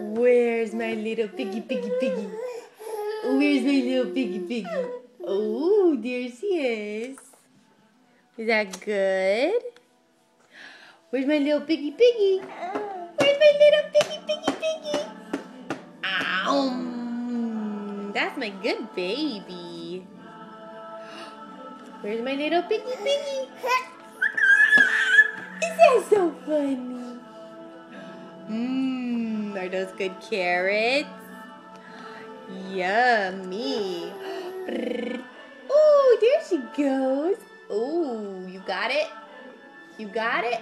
Where's my little piggy, piggy, piggy? Where's my little piggy, piggy? Oh, there she is. Is that good? Where's my little piggy, piggy? Where's my little piggy, piggy, piggy? Ow! That's my good baby. Where's my little piggy, piggy? Is that so funny? Are those good carrots? Yummy. Oh, there she goes. Oh, you got it? You got it?